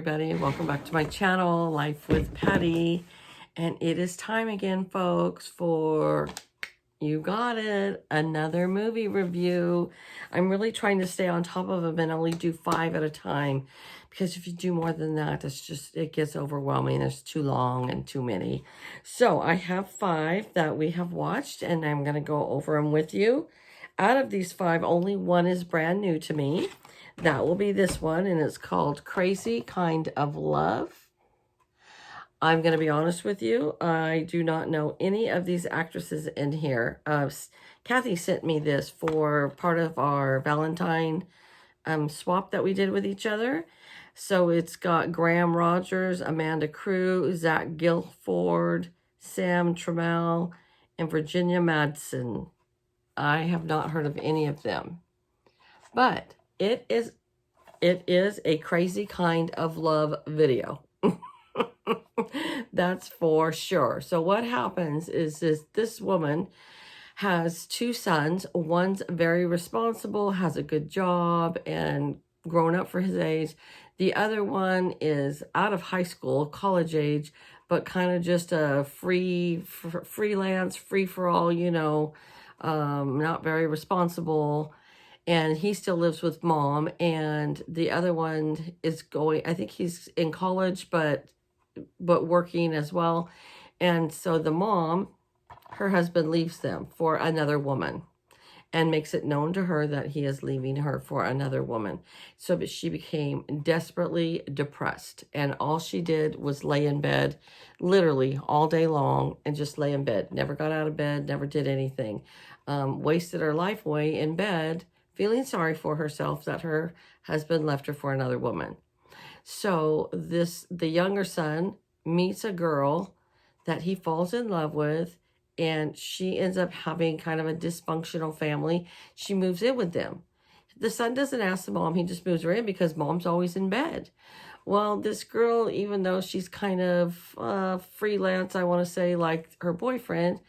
everybody. Welcome back to my channel, Life with Patty. And it is time again, folks, for, you got it, another movie review. I'm really trying to stay on top of them and only do 5 at a time. Because if you do more than that, it gets overwhelming. There's too long and too many. So I have 5 that we have watched, and I'm going to go over them with you. Out of these 5, only one is brand new to me. That will be this one, and it's called Crazy Kind of Love. I'm going to be honest with you. I do not know any of these actresses in here. Kathy sent me this for part of our Valentine swap that we did with each other. So it's got Graham Rogers, Amanda Crew, Zach Gilford, Sam Trammell, and Virginia Madsen. I have not heard of any of them. But it is a crazy kind of love video. That's for sure. So what happens is this woman has 2 sons. One's very responsible, has a good job, and grown up for his age. The other one is out of high school, college age, but kind of just a freelance, free-for-all, not very responsible. And he still lives with mom, and the other one is I think he's in college, but working as well. And so the mom, her husband leaves them for another woman and makes it known to her that he is leaving her for another woman. So she became desperately depressed, and all she did was lay in bed literally all day long and just lay in bed. Never got out of bed, never did anything. Wasted her life away in bed, feeling sorry for herself that her husband left her for another woman. So the younger son meets a girl that he falls in love with, and she ends up having kind of a dysfunctional family. She moves in with them. The son doesn't ask the mom, he just moves her in because mom's always in bed. Well, this girl, even though she's kind of freelance, I want to say, like her boyfriend,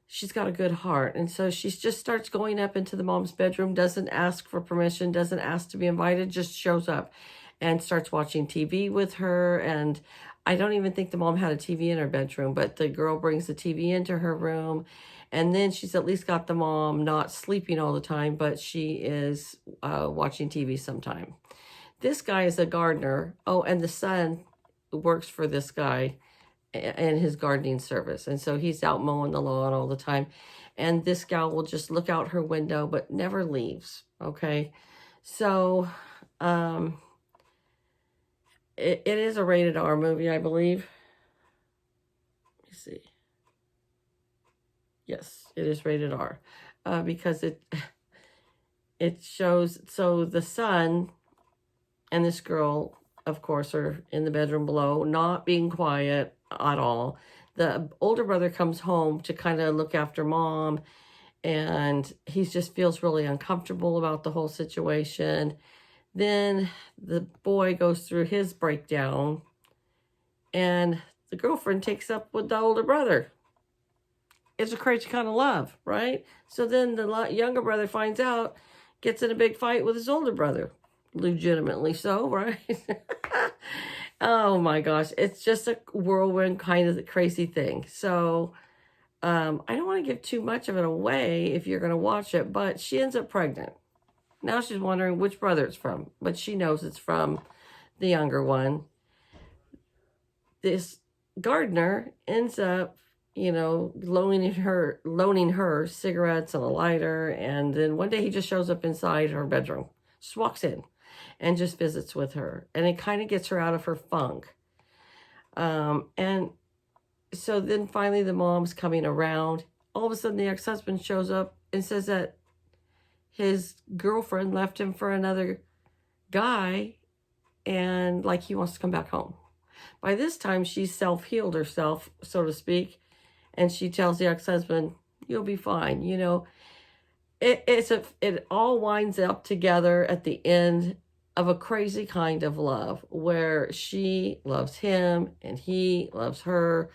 she's got a good heart. And so she just starts going up into the mom's bedroom, doesn't ask for permission, doesn't ask to be invited, just shows up and starts watching TV with her. And I don't even think the mom had a TV in her bedroom, but the girl brings the TV into her room. And then she's at least got the mom not sleeping all the time, but she is watching TV sometime. This guy is a gardener. Oh, and the son works for this guy in his gardening service. And so he's out mowing the lawn all the time. And this gal will just look out her window, but never leaves. Okay. So, it is a rated R movie, I believe. Let me see. Yes, it is rated R. Because it shows, so the son and this girl, of course, are in the bedroom below, not being quiet at all. The older brother comes home to kind of look after mom, and he just feels really uncomfortable about the whole situation. Then the boy goes through his breakdown, and the girlfriend takes up with the older brother. It's a crazy kind of love, right? So then the younger brother finds out, gets in a big fight with his older brother. Legitimately so, right? Oh my gosh, it's just a whirlwind kind of crazy thing. So I don't want to give too much of it away if you're going to watch it, but she ends up pregnant. Now she's wondering which brother it's from, but she knows it's from the younger one. This gardener ends up, loaning her cigarettes and a lighter, and then one day he just shows up inside her bedroom, just walks in and just visits with her, and it kind of gets her out of her funk. And so then finally the mom's coming around. All of a sudden the ex-husband shows up and says that his girlfriend left him for another guy, and like he wants to come back home. By this time, she's self-healed herself, so to speak, and she tells the ex-husband, "You'll be fine." It all winds up together at the end of a crazy kind of love where she loves him and he loves her,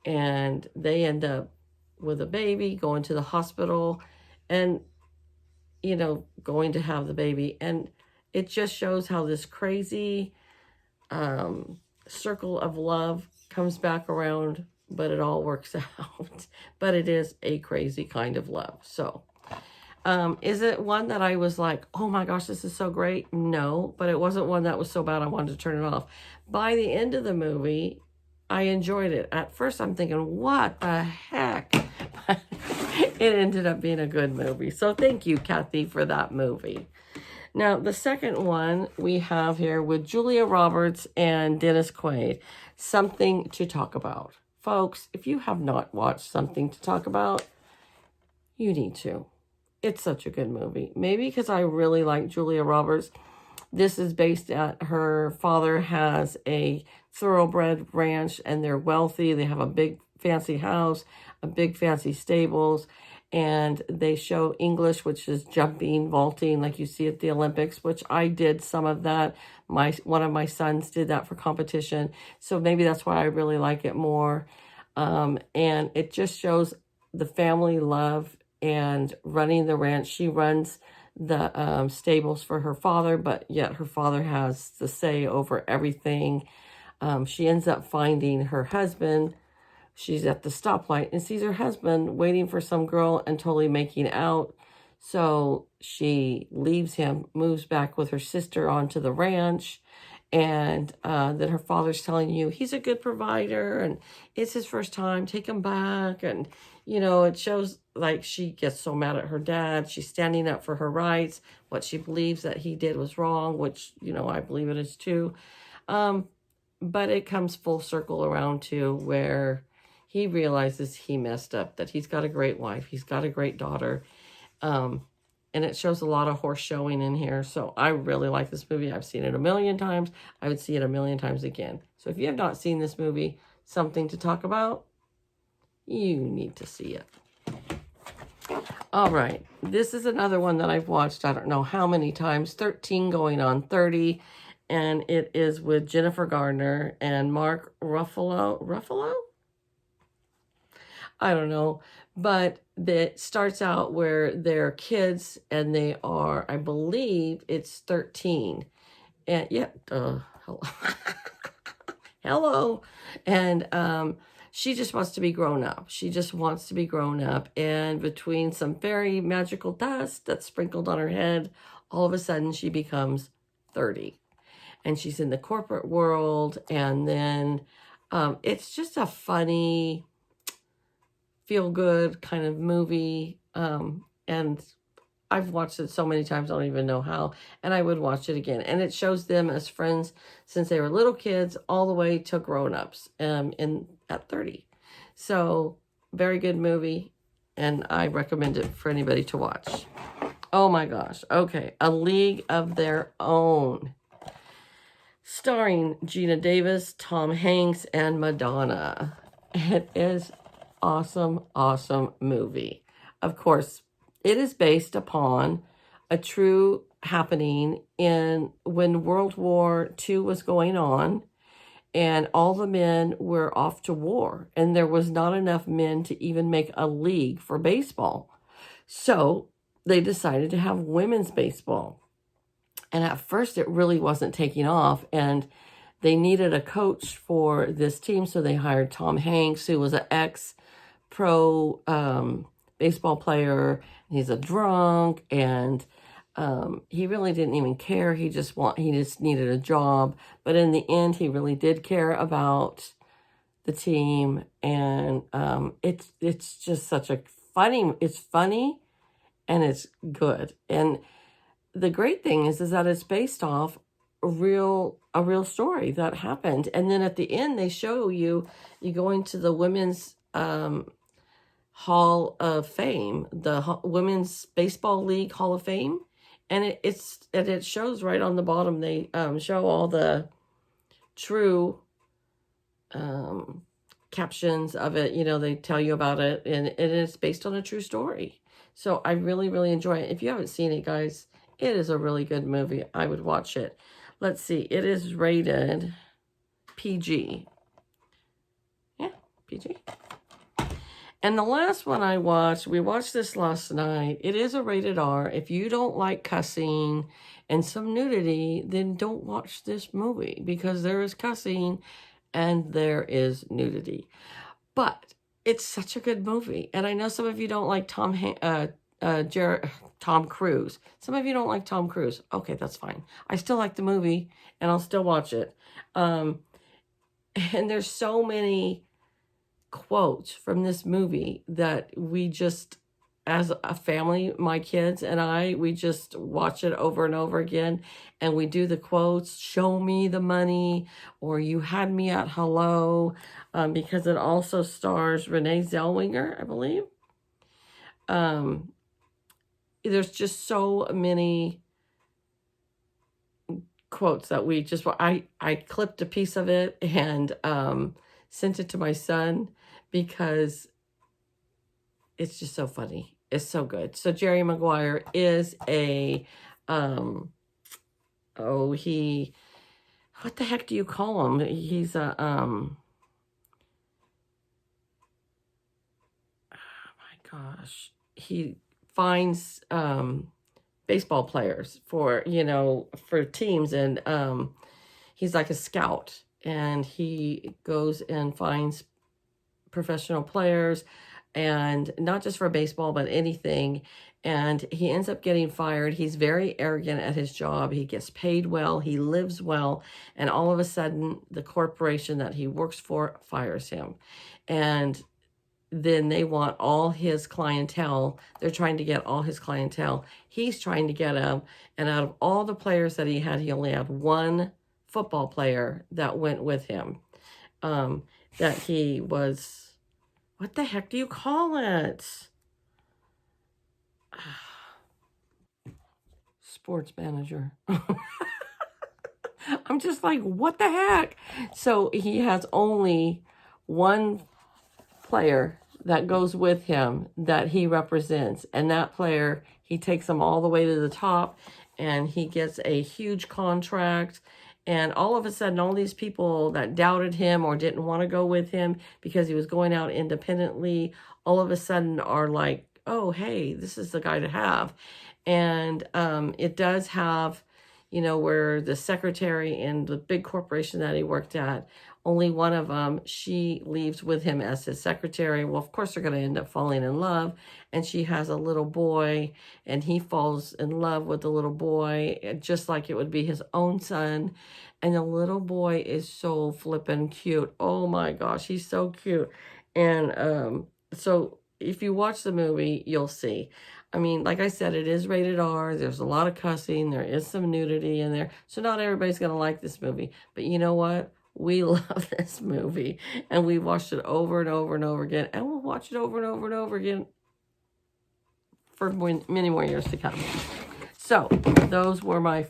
and they end up with a baby, going to the hospital, and going to have the baby. And it just shows how this crazy circle of love comes back around, but it all works out. But it is a crazy kind of love. So, is it one that I was like, oh my gosh, this is so great? No, but it wasn't one that was so bad I wanted to turn it off. By the end of the movie, I enjoyed it. At first, I'm thinking, what the heck? It ended up being a good movie. So thank you, Kathy, for that movie. Now, the second one we have here with Julia Roberts and Dennis Quaid, Something to Talk About. Folks, if you have not watched Something to Talk About, you need to. It's such a good movie. Maybe because I really like Julia Roberts. This is based at her father has a thoroughbred ranch and they're wealthy. They have a big fancy house, a big fancy stables, and they show English, which is jumping, vaulting, like you see at the Olympics, which I did some of that. One of my sons did that for competition. So maybe that's why I really like it more. And it just shows the family love and running the ranch. She runs the stables for her father, but yet her father has the say over everything. She ends up finding her husband. She's at the stoplight and sees her husband waiting for some girl and totally making out. So she leaves him, moves back with her sister onto the ranch. And then her father's telling you he's a good provider and it's his first time, take him back. And, you know, it shows like she gets so mad at her dad. She's standing up for her rights, what she believes that he did was wrong, which, you know, I believe it is too. But it comes full circle around to where he realizes he messed up, that he's got a great wife, he's got a great daughter. And it shows a lot of horse showing in here. So I really like this movie. I've seen it a million times. I would see it a million times again. So if you have not seen this movie, Something to Talk About, you need to see it. All right. This is another one that I've watched, I don't know how many times, 13 going on 30. And it is with Jennifer Garner and Mark Ruffalo. Ruffalo? I don't know. But it starts out where they're kids and they are, I believe it's 13. And yeah, hello. Hello. And she just wants to be grown up. She just wants to be grown up. And between some very magical dust that's sprinkled on her head, all of a sudden she becomes 30. And she's in the corporate world. And then it's just a funny, feel-good kind of movie. And I've watched it so many times, I don't even know how. And I would watch it again. And it shows them as friends since they were little kids all the way to grown-ups at 30. So, very good movie. And I recommend it for anybody to watch. Oh my gosh. Okay. A League of Their Own. Starring Gina Davis, Tom Hanks, and Madonna. It is awesome, awesome movie. Of course, it is based upon a true happening in when World War II was going on and all the men were off to war and there was not enough men to even make a league for baseball. So they decided to have women's baseball. And at first it really wasn't taking off and they needed a coach for this team. So they hired Tom Hanks, who was an ex-pro baseball player. He's a drunk and he really didn't even care. He just needed a job. But in the end, he really did care about the team. And it's just such a it's funny and it's good. And the great thing is that it's based off a real story that happened. And then at the end, they show you go into the women's Hall of Fame, the Women's Baseball League Hall of Fame. And it shows right on the bottom. They show all the true captions of it. You know, they tell you about it. And it is based on a true story. So I really, really enjoy it. If you haven't seen it, guys, it is a really good movie. I would watch it. Let's see. It is rated PG. Yeah, PG. And the last one I watched, we watched this last night. It is a rated R. If you don't like cussing and some nudity, then don't watch this movie because there is cussing and there is nudity. But it's such a good movie. And I know some of you don't like Tom Cruise. Some of you don't like Tom Cruise. Okay, that's fine. I still like the movie and I'll still watch it. And there's so many quotes from this movie that we just, as a family, my kids and I, we just watch it over and over again, and we do the quotes, show me the money, or you had me at hello, because it also stars Renee Zellweger, I believe. There's just so many quotes that we just, I clipped a piece of it and sent it to my son because it's just so funny. It's so good. So Jerry Maguire is a, what the heck do you call him? He's a, oh my gosh. He finds, baseball players for, for teams. And, he's like a scout and he goes and finds professional players, and not just for baseball, but anything. And he ends up getting fired. He's very arrogant at his job. He gets paid well. He lives well. And all of a sudden, the corporation that he works for fires him. And then they want all his clientele. They're trying to get all his clientele. He's trying to get them. And out of all the players that he had, he only had one football player that went with him. That he was... What the heck do you call it? Sports manager. I'm just like, what the heck? So he has only one player that goes with him that he represents. And that player, he takes him all the way to the top and he gets a huge contract. And all of a sudden, all these people that doubted him or didn't want to go with him because he was going out independently, all of a sudden are like, oh, hey, this is the guy to have. And it does have, where the secretary in the big corporation that he worked at, only one of them, she leaves with him as his secretary. Well, of course, they're going to end up falling in love. And she has a little boy, and he falls in love with the little boy, just like it would be his own son. And the little boy is so flippin' cute. Oh my gosh, he's so cute. And so if you watch the movie, you'll see. I mean, like I said, it is rated R. There's a lot of cussing. There is some nudity in there. So not everybody's going to like this movie. But you know what? We love this movie. And we watched it over and over and over again. And we'll watch it over and over and over again for many more years to come. So those were my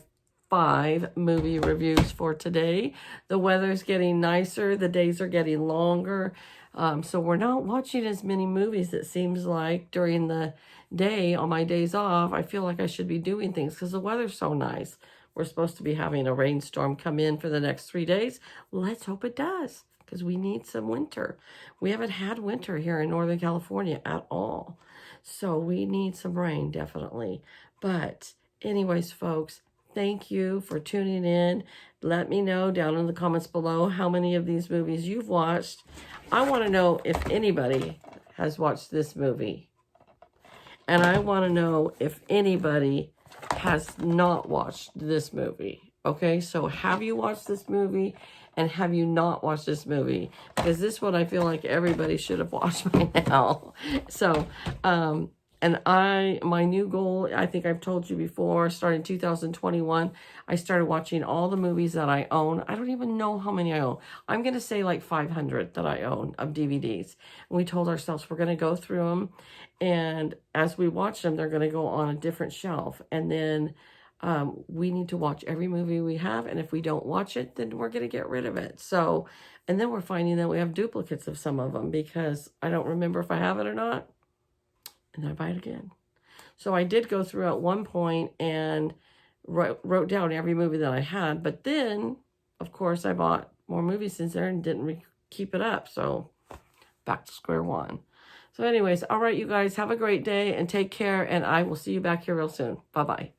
5 movie reviews for today. The weather's getting nicer. The days are getting longer. So we're not watching as many movies, it seems like, during the day. On my days off, I feel like I should be doing things because the weather's so nice. We're supposed to be having a rainstorm come in for the next 3 days. Let's hope it does, because we need some winter. We haven't had winter here in Northern California at all. So we need some rain, definitely. But anyways, folks, thank you for tuning in. Let me know down in the comments below how many of these movies you've watched. I want to know if anybody has watched this movie. And I want to know if anybody has not watched this movie. Okay, so have you watched this movie? And have you not watched this movie? Because this one I feel like everybody should have watched by now. So, and my new goal, I think I've told you before, starting 2021, I started watching all the movies that I own. I don't even know how many I own. I'm going to say like 500 that I own of DVDs. And we told ourselves we're going to go through them. And as we watch them, they're going to go on a different shelf. And then we need to watch every movie we have. And if we don't watch it, then we're going to get rid of it. So, and then we're finding that we have duplicates of some of them because I don't remember if I have it or not. And then I buy it again. So I did go through at one point and wrote down every movie that I had. But then, of course, I bought more movies since there and didn't keep it up. So back to square one. So anyways, all right, you guys, have a great day and take care. And I will see you back here real soon. Bye-bye.